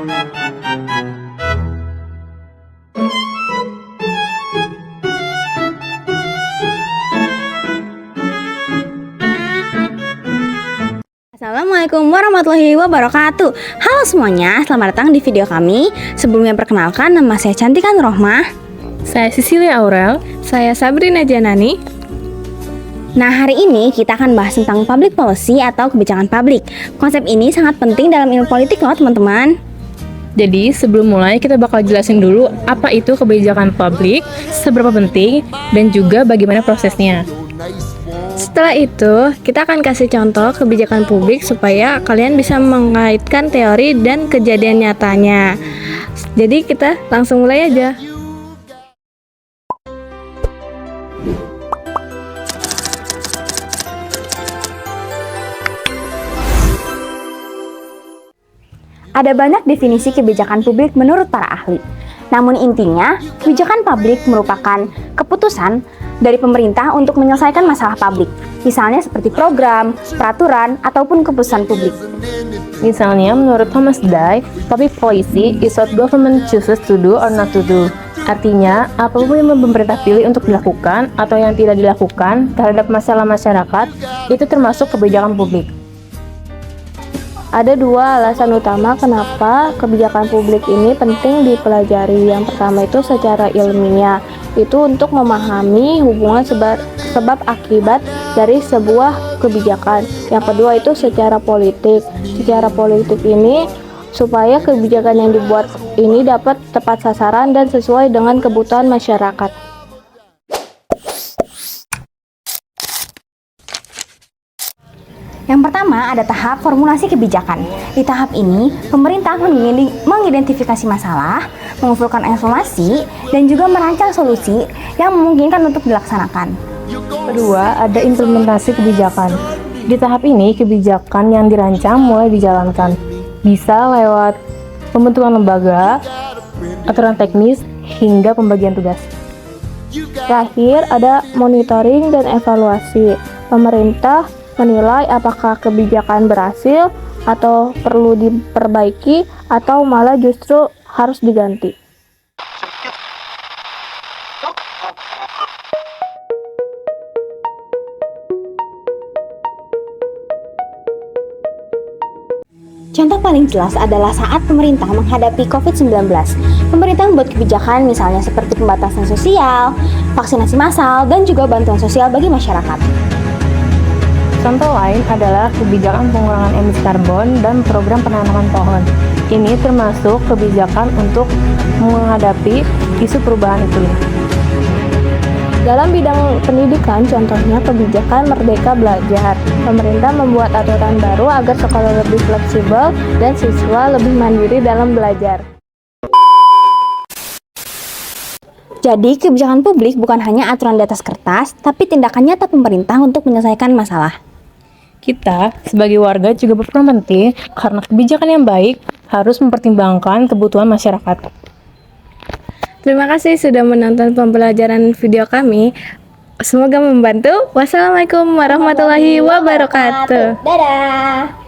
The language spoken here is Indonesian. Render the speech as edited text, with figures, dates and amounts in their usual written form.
Assalamualaikum warahmatullahi wabarakatuh. Halo semuanya, selamat datang di video kami. Sebelumnya perkenalkan, nama saya Cantikan Rohmah. Saya Cecilia Aurel. Saya Sabrina Janani. Nah, hari ini kita akan bahas tentang public policy atau kebijakan publik. Konsep ini sangat penting dalam ilmu politik loh teman-teman. Jadi sebelum mulai kita bakal jelasin dulu apa itu kebijakan publik, seberapa penting, dan juga bagaimana prosesnya. Setelah itu, kita akan kasih contoh kebijakan publik supaya kalian bisa mengaitkan teori dan kejadian nyatanya. Jadi kita langsung mulai aja. Ada banyak definisi kebijakan publik menurut para ahli. Namun intinya, kebijakan publik merupakan keputusan dari pemerintah untuk menyelesaikan masalah publik. Misalnya seperti program, peraturan, ataupun keputusan publik. Misalnya menurut Thomas Dye, public policy is what government chooses to do or not to do. Artinya, apapun yang pemerintah pilih untuk dilakukan atau yang tidak dilakukan terhadap masalah masyarakat, itu termasuk kebijakan publik. Ada dua alasan utama kenapa kebijakan publik ini penting dipelajari. Yang pertama itu secara ilmiah, itu untuk memahami hubungan sebab akibat dari sebuah kebijakan. Yang kedua itu secara politik. Secara politik ini supaya kebijakan yang dibuat ini dapat tepat sasaran dan sesuai dengan kebutuhan masyarakat. Yang pertama ada tahap formulasi kebijakan. Di tahap ini, pemerintah mengidentifikasi masalah, mengumpulkan informasi, dan juga merancang solusi yang memungkinkan untuk dilaksanakan. Kedua, ada implementasi kebijakan. Di tahap ini, kebijakan yang dirancang mulai dijalankan. Bisa lewat pembentukan lembaga, aturan teknis, hingga pembagian tugas. Terakhir ada monitoring dan evaluasi. Pemerintah menilai apakah kebijakan berhasil atau perlu diperbaiki atau malah justru harus diganti. Contoh paling jelas adalah saat pemerintah menghadapi COVID-19. Pemerintah membuat kebijakan misalnya seperti pembatasan sosial, vaksinasi massal, dan juga bantuan sosial bagi masyarakat. Contoh lain adalah kebijakan pengurangan emisi karbon dan program penanaman pohon. Ini termasuk kebijakan untuk menghadapi isu perubahan iklim. Dalam bidang pendidikan, contohnya kebijakan Merdeka Belajar. Pemerintah membuat aturan baru agar sekolah lebih fleksibel dan siswa lebih mandiri dalam belajar. Jadi, kebijakan publik bukan hanya aturan di atas kertas, tapi tindakan nyata pemerintah untuk menyelesaikan masalah. Kita sebagai warga juga berperan penting karena kebijakan yang baik harus mempertimbangkan kebutuhan masyarakat. Terima kasih sudah menonton pembelajaran video kami. Semoga membantu. Wassalamualaikum warahmatullahi wabarakatuh. Dadah.